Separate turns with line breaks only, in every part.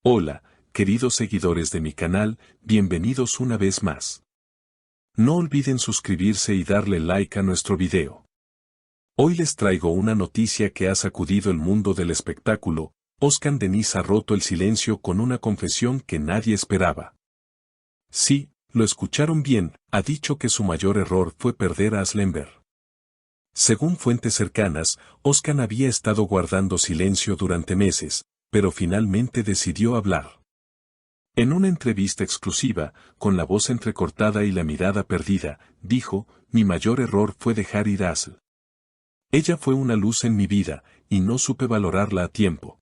Hola, queridos seguidores de mi canal, bienvenidos una vez más. No olviden suscribirse y darle like a nuestro video. Hoy les traigo una noticia que ha sacudido el mundo del espectáculo. Oscar Denis ha roto el silencio con una confesión que nadie esperaba. Sí, lo escucharon bien, ha dicho que su mayor error fue perder a Aslemberg. Según fuentes cercanas, Oscar había estado guardando silencio durante meses, pero finalmente decidió hablar. En una entrevista exclusiva, con la voz entrecortada y la mirada perdida, dijo: "Mi mayor error fue dejar ir a Asl. Ella fue una luz en mi vida, y no supe valorarla a tiempo".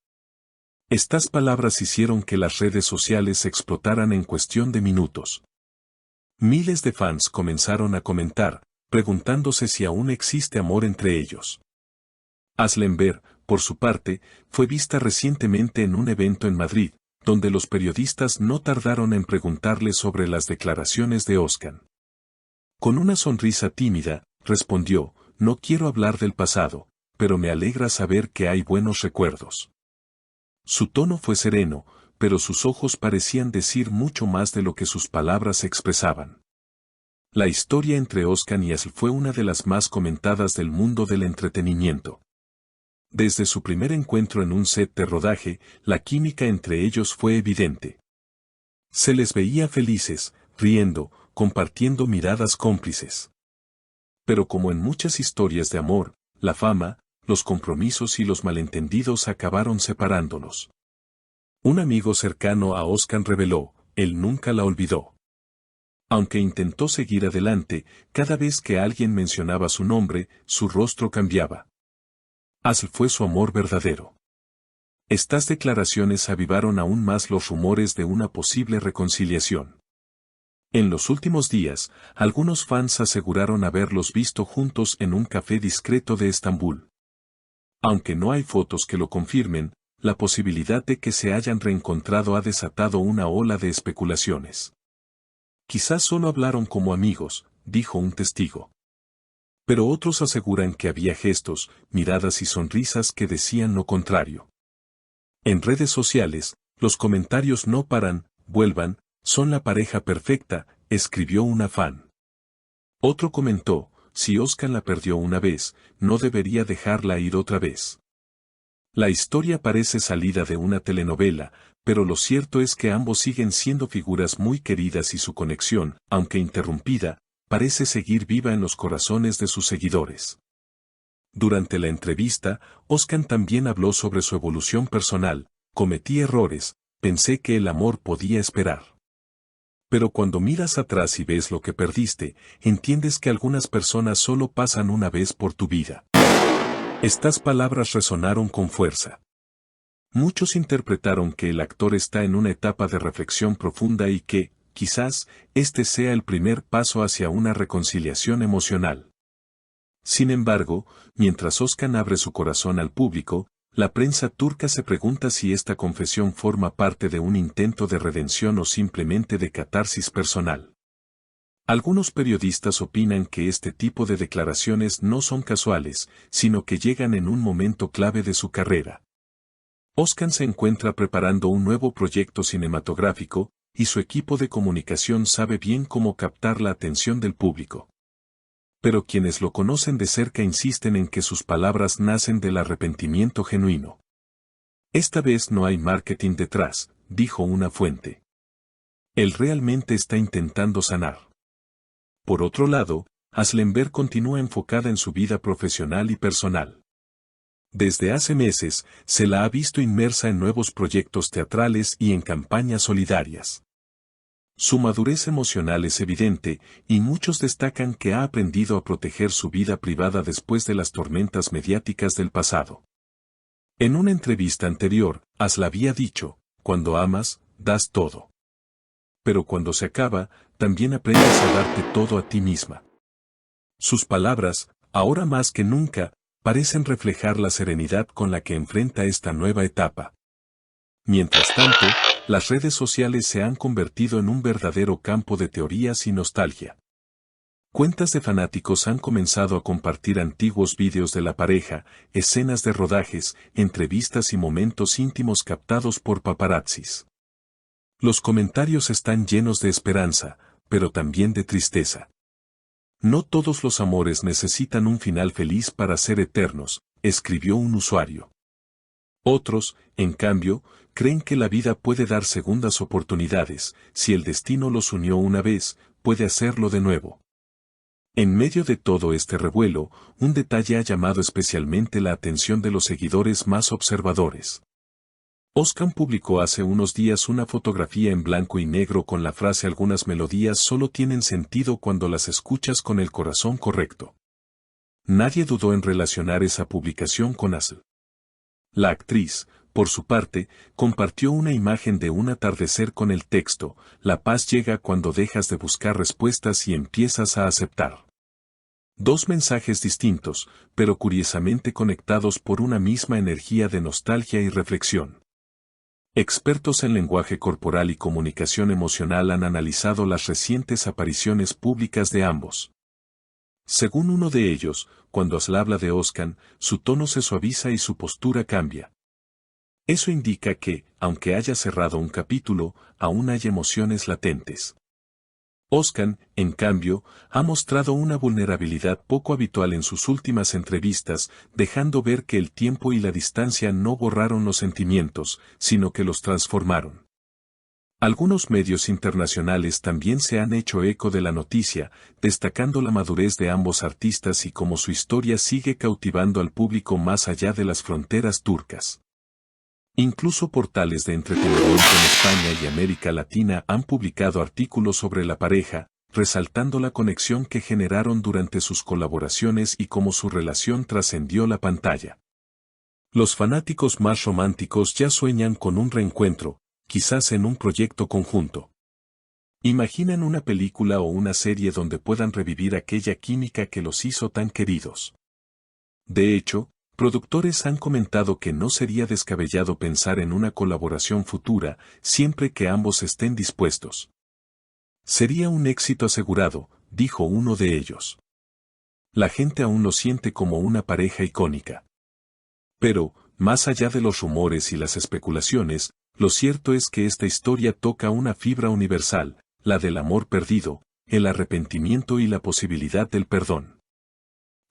Estas palabras hicieron que las redes sociales explotaran en cuestión de minutos. Miles de fans comenzaron a comentar, preguntándose si aún existe amor entre ellos. Aslemberg, por su parte, fue vista recientemente en un evento en Madrid, donde los periodistas no tardaron en preguntarle sobre las declaraciones de Oscar. Con una sonrisa tímida, respondió: "No quiero hablar del pasado, pero me alegra saber que hay buenos recuerdos". Su tono fue sereno, pero sus ojos parecían decir mucho más de lo que sus palabras expresaban. La historia entre Oscar y Asl fue una de las más comentadas del mundo del entretenimiento. Desde su primer encuentro en un set de rodaje, la química entre ellos fue evidente. Se les veía felices, riendo, compartiendo miradas cómplices. Pero como en muchas historias de amor, la fama, los compromisos y los malentendidos acabaron separándolos. Un amigo cercano a Oscar reveló: él nunca la olvidó. Aunque intentó seguir adelante, cada vez que alguien mencionaba su nombre, su rostro cambiaba. Asl fue su amor verdadero. Estas declaraciones avivaron aún más los rumores de una posible reconciliación. En los últimos días, algunos fans aseguraron haberlos visto juntos en un café discreto de Estambul. Aunque no hay fotos que lo confirmen, la posibilidad de que se hayan reencontrado ha desatado una ola de especulaciones. "Quizás solo hablaron como amigos", dijo un testigo. Pero otros aseguran que había gestos, miradas y sonrisas que decían lo contrario. En redes sociales, los comentarios no paran: "Vuelvan, son la pareja perfecta", escribió una fan. Otro comentó: "Si Oscar la perdió una vez, no debería dejarla ir otra vez". La historia parece salida de una telenovela, pero lo cierto es que ambos siguen siendo figuras muy queridas y su conexión, aunque interrumpida, parece seguir viva en los corazones de sus seguidores. Durante la entrevista, Oscar también habló sobre su evolución personal: "Cometí errores, pensé que el amor podía esperar. Pero cuando miras atrás y ves lo que perdiste, entiendes que algunas personas solo pasan una vez por tu vida". Estas palabras resonaron con fuerza. Muchos interpretaron que el actor está en una etapa de reflexión profunda y que, quizás, este sea el primer paso hacia una reconciliación emocional. Sin embargo, mientras Oscar abre su corazón al público, la prensa turca se pregunta si esta confesión forma parte de un intento de redención o simplemente de catarsis personal. Algunos periodistas opinan que este tipo de declaraciones no son casuales, sino que llegan en un momento clave de su carrera. Oscar se encuentra preparando un nuevo proyecto cinematográfico, y su equipo de comunicación sabe bien cómo captar la atención del público. Pero quienes lo conocen de cerca insisten en que sus palabras nacen del arrepentimiento genuino. "Esta vez no hay marketing detrás", dijo una fuente. "Él realmente está intentando sanar". Por otro lado, Aslemberg continúa enfocada en su vida profesional y personal. Desde hace meses, se la ha visto inmersa en nuevos proyectos teatrales y en campañas solidarias. Su madurez emocional es evidente, y muchos destacan que ha aprendido a proteger su vida privada después de las tormentas mediáticas del pasado. En una entrevista anterior, Asl había dicho: "Cuando amas, das todo. Pero cuando se acaba, también aprendes a darte todo a ti misma". Sus palabras, ahora más que nunca, parecen reflejar la serenidad con la que enfrenta esta nueva etapa. Mientras tanto, las redes sociales se han convertido en un verdadero campo de teorías y nostalgia. Cuentas de fanáticos han comenzado a compartir antiguos vídeos de la pareja, escenas de rodajes, entrevistas y momentos íntimos captados por paparazzis. Los comentarios están llenos de esperanza, pero también de tristeza. No todos los amores necesitan un final feliz para ser eternos, escribió un usuario. Otros, en cambio, creen que la vida puede dar segundas oportunidades, si el destino los unió una vez, puede hacerlo de nuevo. En medio de todo este revuelo, un detalle ha llamado especialmente la atención de los seguidores más observadores. Oskan publicó hace unos días una fotografía en blanco y negro con la frase "Algunas melodías solo tienen sentido cuando las escuchas con el corazón correcto". Nadie dudó en relacionar esa publicación con Asl. La actriz, por su parte, compartió una imagen de un atardecer con el texto: "La paz llega cuando dejas de buscar respuestas y empiezas a aceptar". Dos mensajes distintos, pero curiosamente conectados por una misma energía de nostalgia y reflexión. Expertos en lenguaje corporal y comunicación emocional han analizado las recientes apariciones públicas de ambos. Según uno de ellos, cuando Asl habla de Oskan, su tono se suaviza y su postura cambia. Eso indica que, aunque haya cerrado un capítulo, aún hay emociones latentes. Oskan, en cambio, ha mostrado una vulnerabilidad poco habitual en sus últimas entrevistas, dejando ver que el tiempo y la distancia no borraron los sentimientos, sino que los transformaron. Algunos medios internacionales también se han hecho eco de la noticia, destacando la madurez de ambos artistas y cómo su historia sigue cautivando al público más allá de las fronteras turcas. Incluso portales de entretenimiento en España y América Latina han publicado artículos sobre la pareja, resaltando la conexión que generaron durante sus colaboraciones y cómo su relación trascendió la pantalla. Los fanáticos más románticos ya sueñan con un reencuentro, quizás en un proyecto conjunto. Imaginan una película o una serie donde puedan revivir aquella química que los hizo tan queridos. De hecho, productores han comentado que no sería descabellado pensar en una colaboración futura, siempre que ambos estén dispuestos. Sería un éxito asegurado, dijo uno de ellos. La gente aún lo siente como una pareja icónica. Pero, más allá de los rumores y las especulaciones, lo cierto es que esta historia toca una fibra universal, la del amor perdido, el arrepentimiento y la posibilidad del perdón.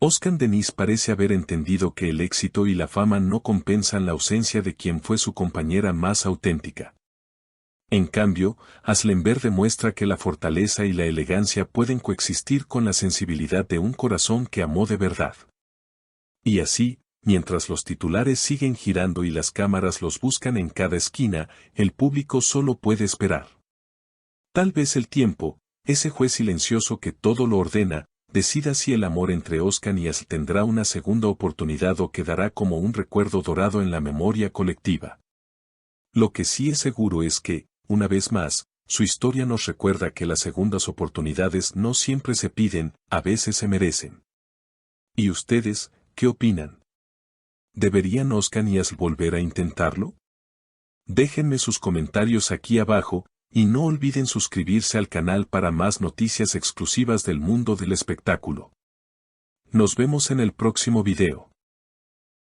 Oskan Deniz parece haber entendido que el éxito y la fama no compensan la ausencia de quien fue su compañera más auténtica. En cambio, Aslenberg demuestra que la fortaleza y la elegancia pueden coexistir con la sensibilidad de un corazón que amó de verdad. Y así, mientras los titulares siguen girando y las cámaras los buscan en cada esquina, el público solo puede esperar. Tal vez el tiempo, ese juez silencioso que todo lo ordena, decida si el amor entre Oskan y Asl tendrá una segunda oportunidad o quedará como un recuerdo dorado en la memoria colectiva. Lo que sí es seguro es que, una vez más, su historia nos recuerda que las segundas oportunidades no siempre se piden, a veces se merecen. ¿Y ustedes, qué opinan? ¿Deberían Oskan y Asl volver a intentarlo? Déjenme sus comentarios aquí abajo, y no olviden suscribirse al canal para más noticias exclusivas del mundo del espectáculo. Nos vemos en el próximo video.